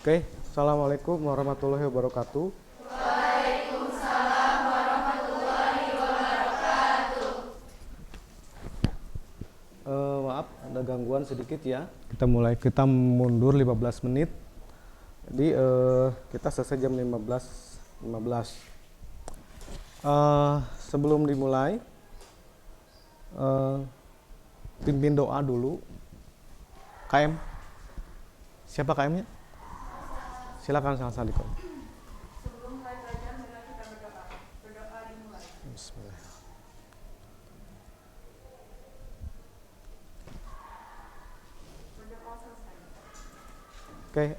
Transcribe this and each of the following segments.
Oke, Assalamualaikum warahmatullahi wabarakatuh. Waalaikumsalam warahmatullahi wabarakatuh. Maaf, ada gangguan sedikit ya. Kita mundur 15 menit. Jadi kita selesai jam 15.15. Sebelum dimulai, pimpin doa dulu. KM, siapa KM-nya? Silakan Sang Salikon. Sebelum mulai belajar, mari kita berdoa. Berdoa dimulai. Bismillah. Berdoa selesai. Oke,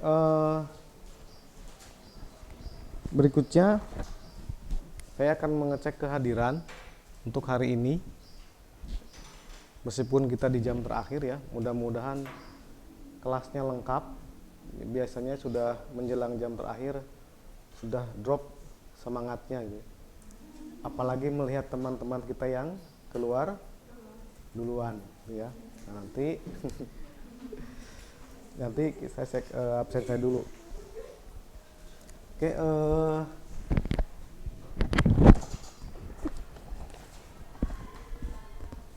berikutnya saya akan mengecek kehadiran untuk hari ini. Meskipun kita di jam terakhir ya, mudah-mudahan kelasnya lengkap. Biasanya sudah menjelang jam terakhir sudah drop semangatnya gitu. Apalagi melihat teman-teman kita yang keluar duluan ya. Nah, nanti saya cek absen saya dulu. Oke,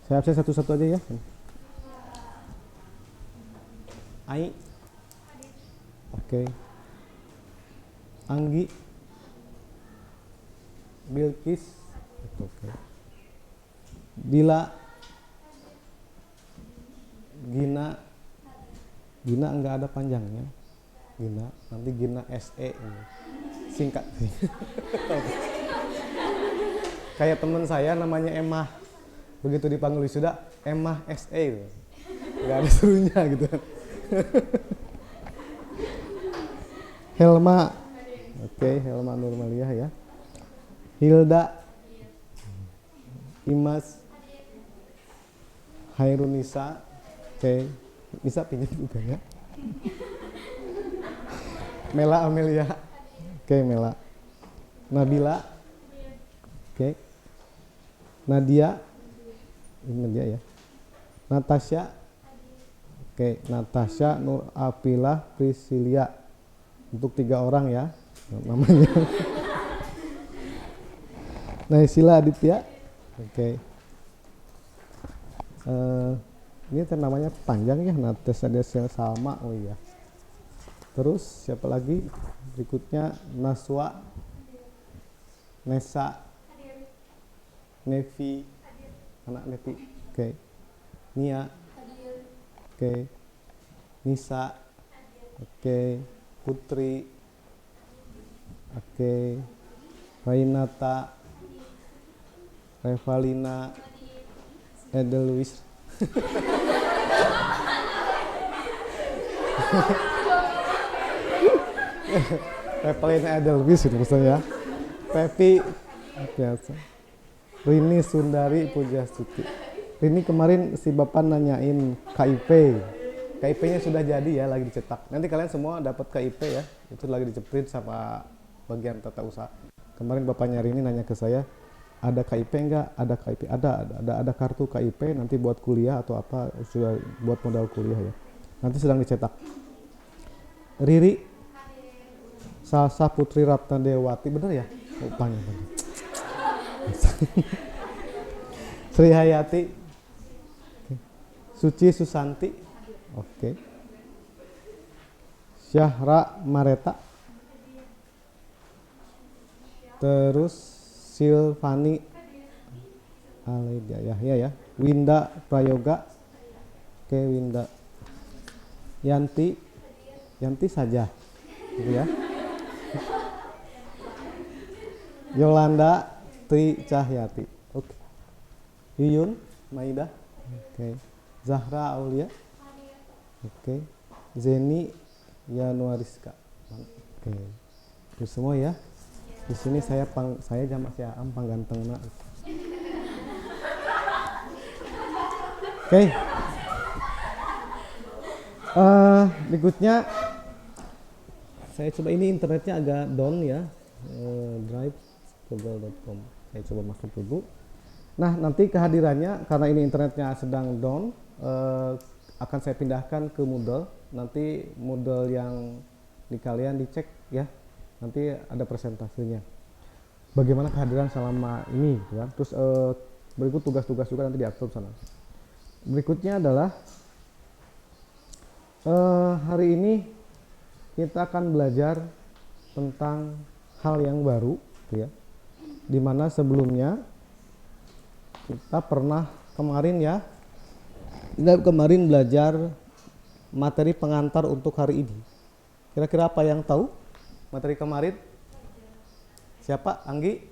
saya absen satu-satu aja ya. Ai. Oke. Anggi. Bilkis. Oke. Dila. Gina. Gina enggak ada panjangnya. Gina, nanti Gina SE. Singkat sih. Kayak teman saya namanya Emma. Begitu dipanggil sudah Emma SE. Enggak ada serunya gitu. Helma. Oke, Helma Nurmaliah ya. Hilda. Imas. Hairunisa. Oke, bisa pinjam juga ya. Mela Amelia. Oke, Mela. Nabila. Oke. Nadia. Ini Nadia ya. Natasha. Oke, Natasha, Nur Apilah, Priscilia. Untuk 3 orang ya namanya. Naisila Aditya. Oke. Ini namanya panjang ya, Natasha Desel Salma. Oh iya. Terus siapa lagi? Berikutnya Naswa, Nesa, Nevi, anak Nevi. Oke. Nia. Oke. Nisa. Oke. Putri. Oke. Rainata. Revalina. Edelwis. Revalina Edelwis itu maksudnya. Pepi. Biasa. Rini Sundari Pujastuti. Rini kemarin si Bapak nanyain KIP. KIP-nya sudah jadi ya, lagi dicetak. Nanti kalian semua dapat KIP ya. Itu lagi diceprint sama bagian tata usaha. Kemarin Bapak nyari ini nanya ke saya, ada KIP enggak? Ada KIP. Ada kartu KIP nanti buat kuliah atau apa, sudah buat modal kuliah ya. Nanti sedang dicetak. Riri Salsa Putri Ratna Dewati, bener ya? Oh, panjang. Sri Hayati. Suci Susanti. Oke. Syahra Mareta. Terus Silvani Aledia Yahya ya. Winda Prayoga. Oke, Winda. Yanti saja. Gitu ya. Yolanda Tri Cahyati. Oke. Yuyun Maida. Oke. Zahra Aulia. Oke. Zeni Yanuariska. Oke. Itu semua ya. Di sini saya jama si Aam panggantengna. Oke. Berikutnya saya coba, ini internetnya agak down ya. Drive google.com. Saya coba masuk dulu. Nah, nanti kehadirannya karena ini internetnya sedang down, akan saya pindahkan ke Moodle. Nanti Moodle yang di kalian dicek ya, nanti ada presentasinya bagaimana kehadiran selama ini gitu kan. Terus berikut tugas-tugas juga nanti diatur sana. Berikutnya adalah hari ini kita akan belajar tentang hal yang baru gitu ya, dimana sebelumnya kita pernah kemarin belajar materi pengantar untuk hari ini. Kira-kira apa yang tahu materi kemarin? Siapa? Anggi?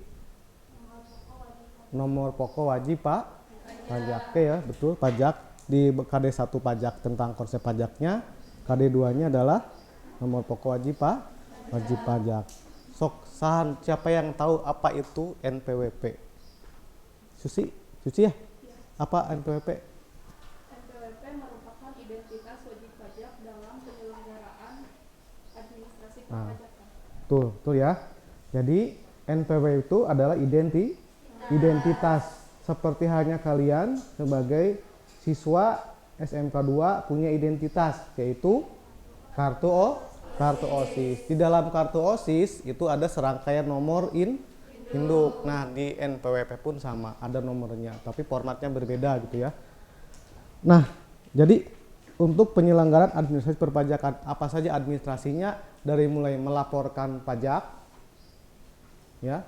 Nomor pokok wajib pajak. Oke ya, betul, pajak. Di KD 1 pajak tentang konsep pajaknya, KD 2 nya adalah nomor pokok wajib pajak. Sok sahan, siapa yang tahu apa itu NPWP? Susi ya? Apa NPWP? NPWP merupakan identitas wajib pajak dalam penyelenggaraan administrasi perpajakan. Betul ya. Jadi NPWP itu adalah identitas, seperti halnya kalian sebagai siswa SMK 2 punya identitas, yaitu kartu OSIS. Di dalam kartu OSIS itu ada serangkaian nomor induk. Nah, di NPWP pun sama, ada nomornya, tapi formatnya berbeda gitu ya. Nah, jadi untuk penyelenggaraan administrasi perpajakan, apa saja administrasinya, dari mulai melaporkan pajak, ya,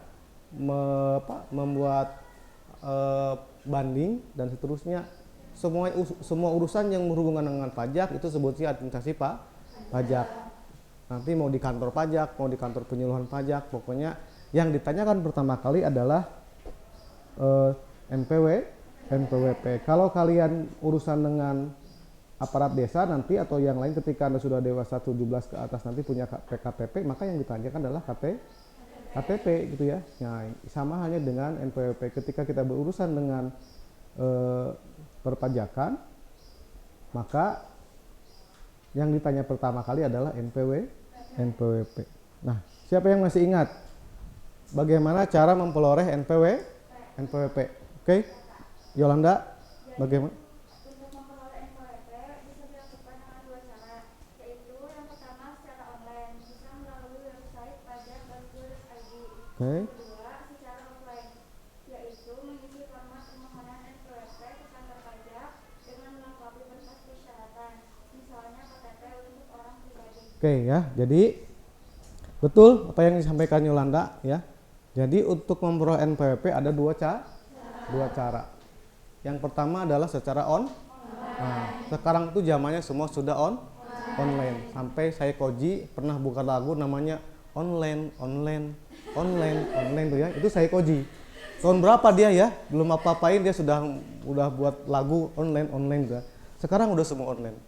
membuat banding dan seterusnya, semua urusan yang berhubungan dengan pajak itu sebutnya administrasi pajak. Nanti mau di kantor pajak, mau di kantor penyuluhan pajak, pokoknya yang ditanyakan pertama kali adalah NPWP. Kalau kalian urusan dengan aparat desa nanti atau yang lain, ketika Anda sudah dewasa 17 ke atas nanti punya PKTP, maka yang ditanyakan adalah KTP gitu ya. Nah, sama halnya dengan NPWP. Ketika kita berurusan dengan perpajakan, maka yang ditanya pertama kali adalah NPWP. Nah, siapa yang masih ingat bagaimana cara memperoleh NPWP? Oke, Yolanda, bagaimana? Untuk memperoleh NPWP bisa dilakukan dengan dua cara, yaitu yang pertama secara online, bisa melalui website pajak.go.id. Oke. Kedua, secara offline, yaitu mengisi format permohonan NPWP ke kantor pajak dengan melengkapi berkas persyaratan, misalnya KTP untuk orang pribadi. Oke ya, jadi betul apa yang disampaikan Yolanda ya. Jadi untuk memperoleh NPWP ada dua cara. Yang pertama adalah secara Nah, sekarang tuh zamannya semua sudah online. Sampai saya Koji pernah buka lagu namanya online tuh ya. Itu saya Koji. Tahun berapa dia ya? Belum apa-apain dia sudah buat lagu online tuh. Sekarang udah semua online.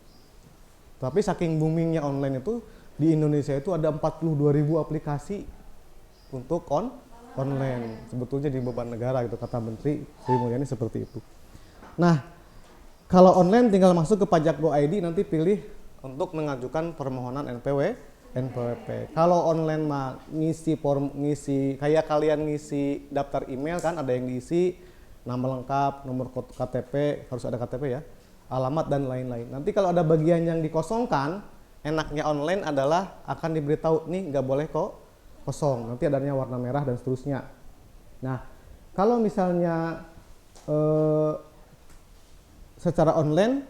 Tapi saking boomingnya online itu, di Indonesia itu ada 42.000 aplikasi untuk online. Sebetulnya di beban negara gitu, kata Menteri Sri Mulyani seperti itu. Nah, kalau online tinggal masuk ke pajak.go.id, nanti pilih untuk mengajukan permohonan NPWP. Kalau online mah ngisi kayak kalian ngisi daftar email kan, ada yang diisi nama lengkap, nomor KTP, harus ada KTP ya, alamat dan lain-lain. Nanti kalau ada bagian yang dikosongkan, enaknya online adalah akan diberitahu nih nggak boleh kok kosong, nanti adanya warna merah dan seterusnya. Nah, kalau misalnya secara online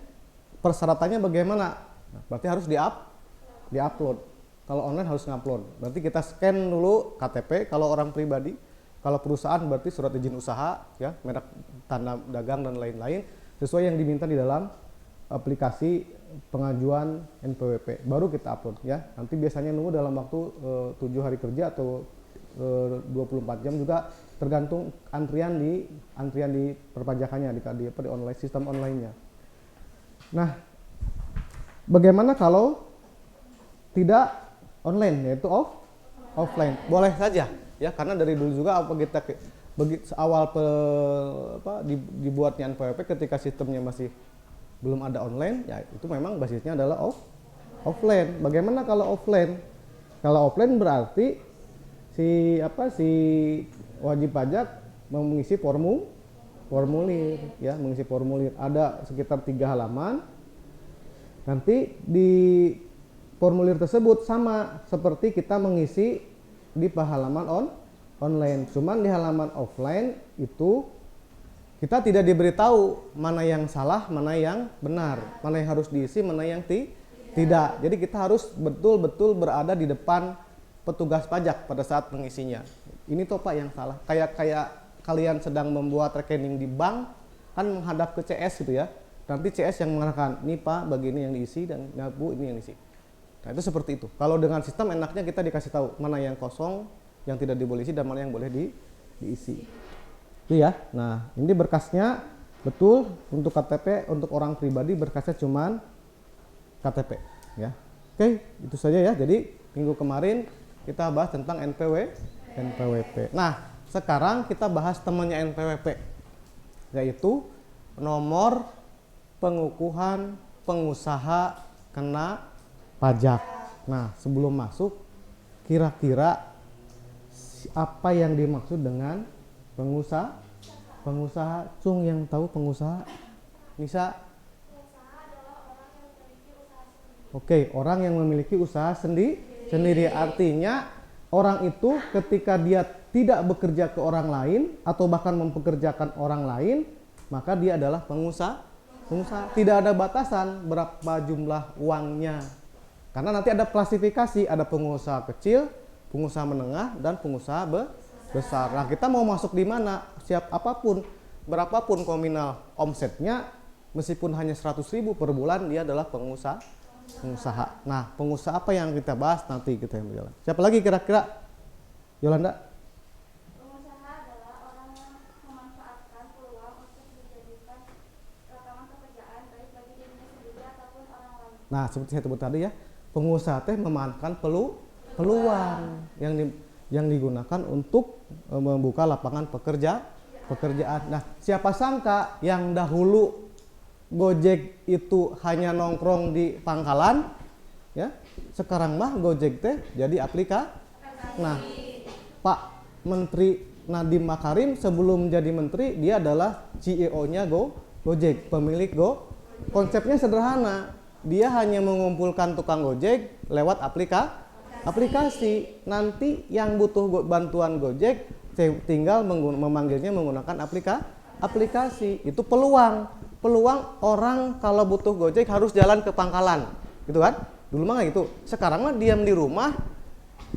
persyaratannya bagaimana? Nah, berarti harus di-upload. Kalau online harus ngupload. Berarti kita scan dulu KTP kalau orang pribadi, kalau perusahaan berarti surat izin usaha ya, merek tanda dagang dan lain-lain sesuai yang diminta di dalam aplikasi pengajuan NPWP, baru kita upload ya. Nanti biasanya nunggu dalam waktu 7 hari kerja atau 24 jam, juga tergantung antrian di perpajakannya di online, sistem online-nya. Nah, bagaimana kalau tidak online, yaitu offline? Boleh saja ya, karena dari dulu juga dibuatnya NPWP ketika sistemnya masih belum ada online, ya itu memang basisnya adalah offline. Bagaimana kalau offline? Kalau offline berarti si wajib pajak mengisi formulir ya, mengisi formulir ada sekitar 3 halaman. Nanti di formulir tersebut sama seperti kita mengisi di halaman online. Cuman di halaman offline itu kita tidak diberitahu mana yang salah, mana yang benar, mana yang harus diisi, mana yang tidak. Jadi kita harus betul-betul berada di depan petugas pajak pada saat mengisinya. Ini toh Pak yang salah. Kayak kalian sedang membuat rekening di bank kan menghadap ke CS gitu ya. Nanti CS yang mengatakan, "Ini Pak, begini yang diisi dan Bu ini yang diisi." Nah, itu seperti itu. Kalau dengan sistem enaknya kita dikasih tahu mana yang kosong, yang tidak diboleh isi dan mana yang boleh diisi. Itu ya. Nah, ini berkasnya betul untuk KTP, untuk orang pribadi berkasnya cuman KTP ya. Oke, itu saja ya. Jadi minggu kemarin kita bahas tentang NPWP. Nah, sekarang kita bahas temannya NPWP, yaitu nomor pengukuhan pengusaha kena pajak. Nah, sebelum masuk, kira-kira apa yang dimaksud dengan pengusaha? Pengusaha, Cung yang tahu pengusaha? Nisa? Oke, orang yang memiliki usaha sendiri. Artinya orang itu ketika dia tidak bekerja ke orang lain atau bahkan mempekerjakan orang lain, maka dia adalah pengusaha. Tidak ada batasan berapa jumlah uangnya. Karena nanti ada klasifikasi, ada pengusaha kecil, pengusaha menengah, dan pengusaha besar. Nah, kita mau masuk di mana? Siap apapun, berapapun nominal omsetnya, meskipun hanya 100.000 per bulan, dia adalah pengusaha. Nah, pengusaha apa yang kita bahas nanti kita yang berjalan. Siapa lagi kira-kira? Yolanda? Pengusaha adalah orang yang memanfaatkan peluang untuk dijadikan lapangan pekerjaan baik bagi dirinya sendiri ataupun orang lain. Nah, seperti saya sebut tadi ya, pengusaha teh memanfaatkan peluang yang digunakan untuk membuka lapangan pekerjaan. Nah, siapa sangka yang dahulu Gojek itu hanya nongkrong di pangkalan, ya. Sekarang mah Gojek teh jadi aplikasi. Nah, Pak Menteri Nadiem Makarim sebelum jadi menteri dia adalah CEO-nya Gojek, pemilik Konsepnya sederhana. Dia hanya mengumpulkan tukang Gojek lewat aplikasi. Nanti yang butuh bantuan Gojek tinggal memanggilnya menggunakan aplikasi. Itu peluang orang kalau butuh Gojek harus jalan ke pangkalan, gitu kan? Dulu mah nggak gitu. Sekarang mah diam di rumah.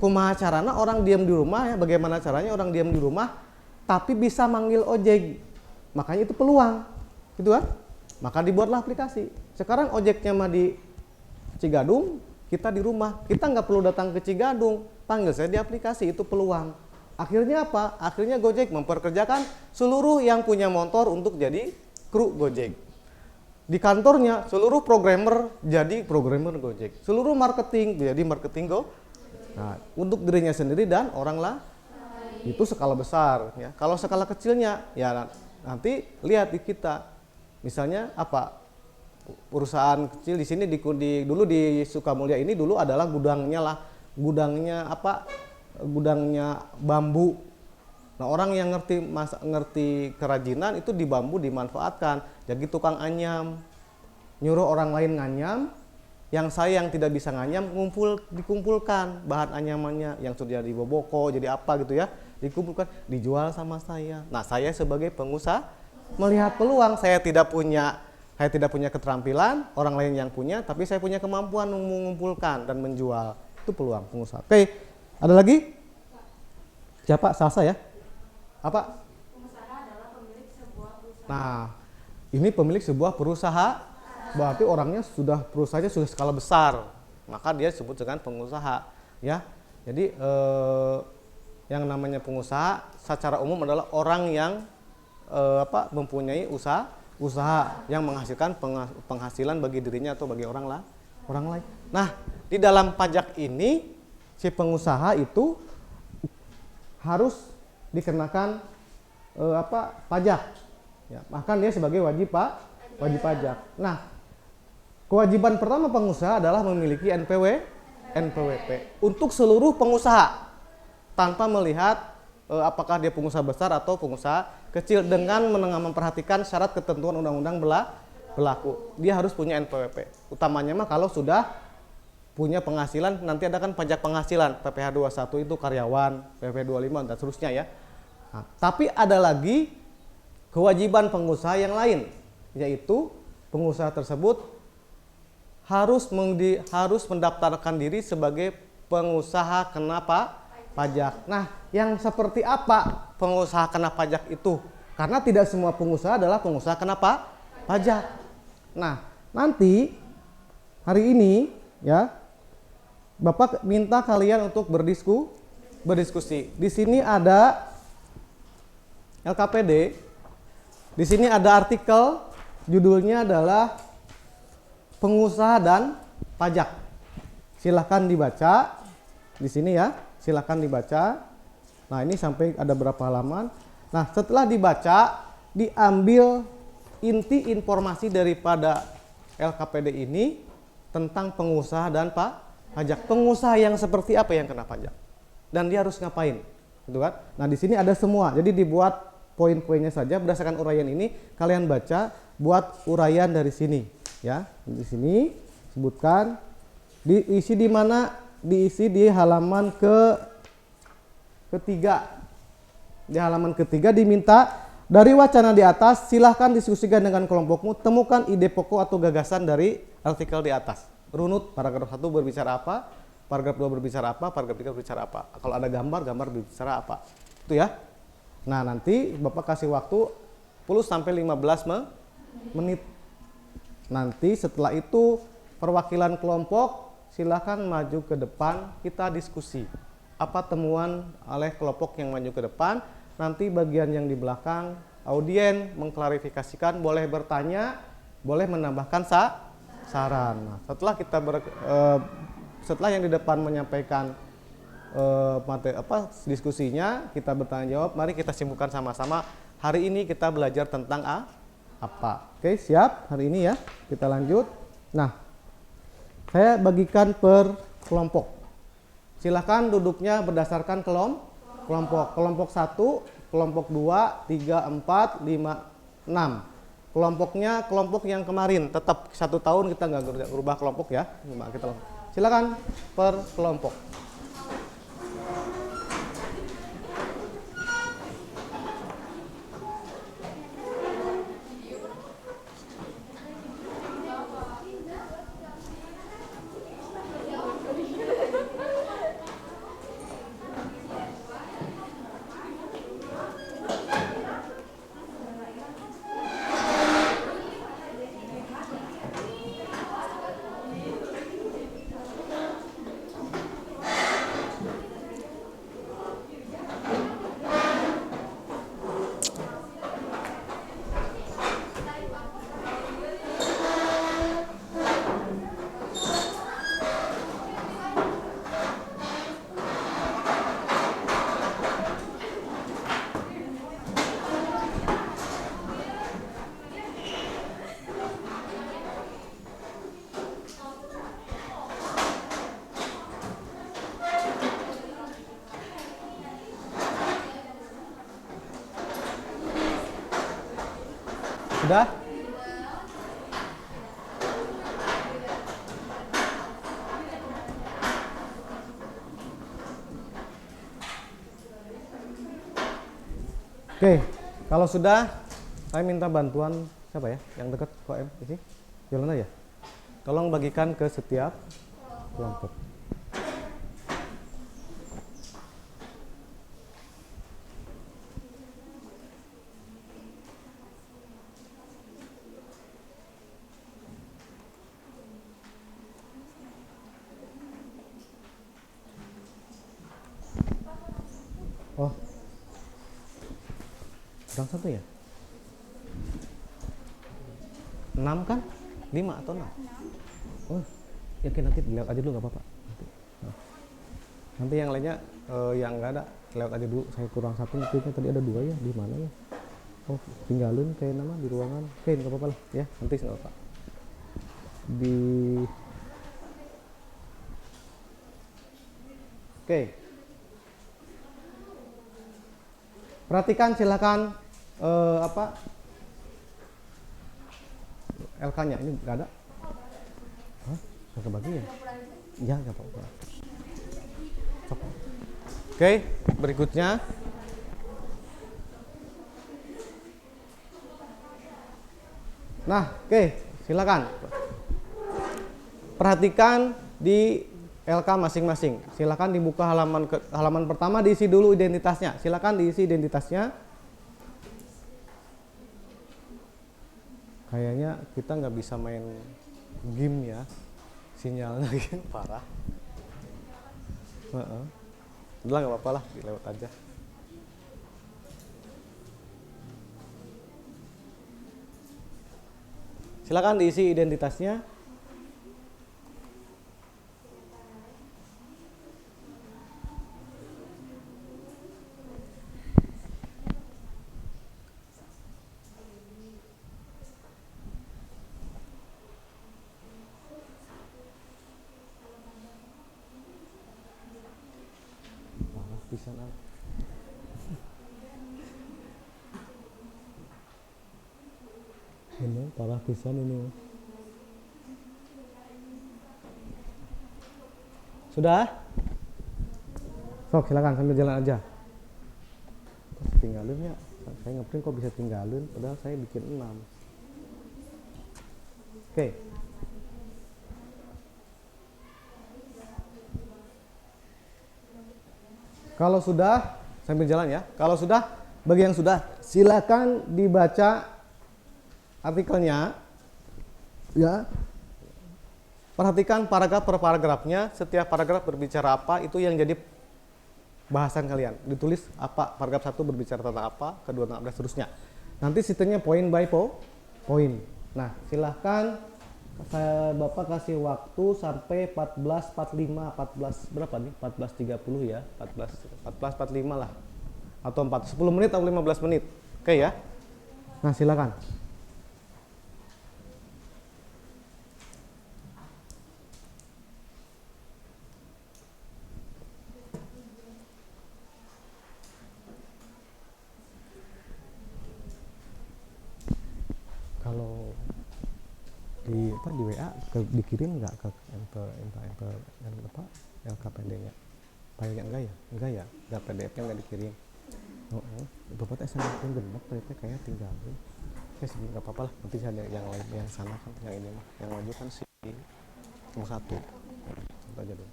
Kumaha carana orang diam di rumah ya? Bagaimana caranya orang diam di rumah tapi bisa manggil ojek? Makanya itu peluang, gitu kan? Maka dibuatlah aplikasi. Sekarang ojeknya mah di Cigadung, kita di rumah. Kita nggak perlu datang ke Cigadung, panggil saya di aplikasi. Itu peluang. Akhirnya apa? Akhirnya Gojek memperkerjakan seluruh yang punya motor untuk jadi kru Gojek. Di kantornya seluruh programmer jadi programmer Gojek. Seluruh marketing jadi marketing Nah, untuk dirinya sendiri dan orang lah. Itu skala besar ya. Kalau skala kecilnya ya nanti lihat di kita. Misalnya apa? Perusahaan kecil di sini dulu di Sukamulya ini dulu adalah gudangnya bambu. Nah, orang yang ngerti kerajinan itu di bambu dimanfaatkan. Jadi tukang anyam, nyuruh orang lain nganyam, yang tidak bisa nganyam dikumpulkan bahan anyamannya yang sudah diboboko jadi apa gitu ya, dikumpulkan dijual sama saya. Nah, saya sebagai pengusaha melihat peluang, saya tidak punya keterampilan, orang lain yang punya, tapi saya punya kemampuan mengumpulkan dan menjual. Itu peluang pengusaha. Oke, ada lagi? Siapa? Salsa ya? Apa? Pengusaha adalah pemilik sebuah usaha. Nah, ini pemilik sebuah perusahaan, berarti orangnya perusahaannya sudah skala besar, maka dia disebut dengan pengusaha, ya. Jadi yang namanya pengusaha secara umum adalah orang yang mempunyai usaha yang menghasilkan penghasilan bagi dirinya atau bagi orang lain. Nah, di dalam pajak ini si pengusaha itu harus dikenakan pajak, ya, bahkan dia sebagai wajib pajak. Nah, kewajiban pertama pengusaha adalah memiliki NPWP untuk seluruh pengusaha tanpa melihat apakah dia pengusaha besar atau pengusaha kecil, dengan memperhatikan syarat ketentuan undang-undang berlaku. Dia harus punya NPWP. Utamanya mah kalau sudah punya penghasilan, nanti ada kan pajak penghasilan, PPh 21 itu karyawan, PPh 25 dan seterusnya ya. Nah, tapi ada lagi kewajiban pengusaha yang lain, yaitu pengusaha tersebut harus mendaftarkan diri sebagai pengusaha kena pajak. Nah, yang seperti apa pengusaha kena pajak itu? Karena tidak semua pengusaha adalah pengusaha kena pajak. Nah, nanti hari ini ya, Bapak minta kalian untuk berdiskusi. Di sini ada LKPD. Di sini ada artikel, judulnya adalah pengusaha dan pajak. Silahkan dibaca di sini ya, silahkan dibaca. Nah, ini sampai ada berapa halaman. Nah, setelah dibaca, diambil inti informasi daripada LKPD ini tentang pengusaha dan pajak. Pengusaha yang seperti apa yang kena pajak? Dan dia harus ngapain? Gitu kan? Nah, di sini ada semua. Jadi dibuat poin-poinnya saja berdasarkan uraian ini, kalian baca, buat uraian dari sini, ya. Di sini sebutkan diisi di mana? Diisi di halaman ketiga. Di halaman ketiga diminta dari wacana di atas, silahkan diskusikan dengan kelompokmu, temukan ide pokok atau gagasan dari artikel di atas. Runut, paragraf 1 berbicara apa, paragraf 2 berbicara apa, paragraf 3 berbicara apa. Kalau ada gambar berbicara apa. Itu ya. Nah, nanti Bapak kasih waktu 10 sampai 15 menit. Nanti setelah itu perwakilan kelompok silahkan maju ke depan, kita diskusi. Apa temuan oleh kelompok yang maju ke depan? Nanti bagian yang di belakang, audien mengklarifikasikan, boleh bertanya, boleh menambahkan saran. Nah, setelah yang di depan menyampaikan diskusinya, kita bertanya jawab. Mari kita simpulkan sama-sama. Hari ini kita belajar tentang apa. Oke, siap? Hari ini ya, kita lanjut. Nah, saya bagikan per kelompok. Silahkan duduknya berdasarkan kelompok. Kelompok 1, kelompok 2, 3, 4, 5, 6. Kelompoknya kelompok yang kemarin, tetap 1 tahun kita nggak berubah kelompok ya. Silakan per kelompok. Sudah? Oke, kalau sudah, saya minta bantuan siapa ya? Yang dekat KM ini? Yolanda ya? Tolong bagikan ke setiap kelompok. Oh, kurang 1 ya? 6 kan? 5 atau 6? Oh, yakin nanti lewat aja dulu, nggak apa-apa. Nanti yang lainnya yang nggak ada lewat aja dulu. Saya kurang 1, mungkin tadi ada 2 ya, di mana ya? Oh, tinggalin kayak nama di ruangan. Oke, nggak apa-apa lah ya, nanti nggak apa-apa. Oke. Perhatikan silakan LK-nya ini nggak ada. Hah? Nggak kebagi ya? Ya nggak apa-apa. Oke, berikutnya. Nah, oke, silakan. Perhatikan di LK masing-masing. Silakan dibuka halaman pertama, diisi dulu identitasnya. Silakan diisi identitasnya. Kayaknya kita nggak bisa main game ya, sinyalnya gitu parah. Udah nggak apa-apa lah, lewat aja. Silakan diisi identitasnya. Pisan ah. Ini parah pisan ini. Sudah? Sok silakan sambil jalan aja. Tinggalin ya. Saya ngeprint kok bisa tinggalin padahal saya bikin 6. Oke. Kalau sudah, sambil jalan ya. Kalau sudah, bagi yang sudah, silakan dibaca artikelnya. Ya. Perhatikan paragraf per paragrafnya. Setiap paragraf berbicara apa, itu yang jadi bahasan kalian. Ditulis apa, paragraf 1 berbicara tentang apa, kedua tentang apa, dan seterusnya. Nanti sistemnya point by point. Nah, silahkan Bapak kasih waktu sampai 14.45, 14 berapa nih? 14.30 ya, 14.45 lah. Atau 10 menit atau 15 menit. Oke ya. Nah, silakan. Kalau di WA dikirim nggak ke LKPD-nya? Kayaknya enggak ya, nggak PDF-nya nggak dikirim. Bapak SMS pun genap, ternyata kayak tinggal. Oke, nggak apa-apa lah, nanti ada yang lain yang sana kan, yang ini mah, yang maju kan si yang satu aja dulu.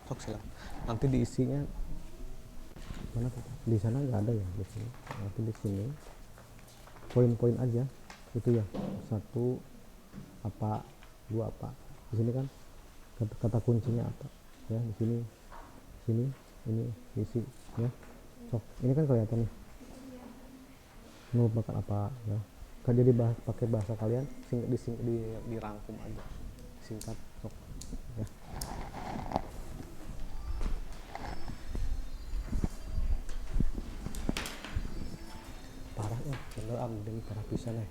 Sok silakan. Nanti diisinya mana tuh? Di sana nggak ada ya, di sini. Nanti di sini poin-poin aja itu ya, 1 apa, 2 apa. Di sini kan kata kuncinya apa ya, di sini ini isi ya. Sok ini kan kelihatan nih merupakan apa ya, kan jadi pakai bahasa kalian, dirangkum aja, singkat. Sok ya. Parah ya, bener demi parah pisan ya.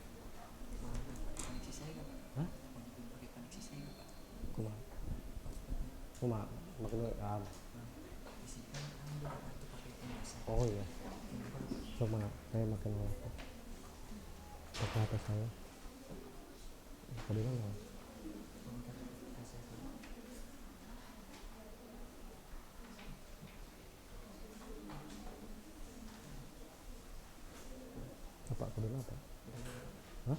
Hah? Kuma maksudnya oh iya, coba saya makin laptop pakai HP saya tadi kan apa kedua apa? Hah?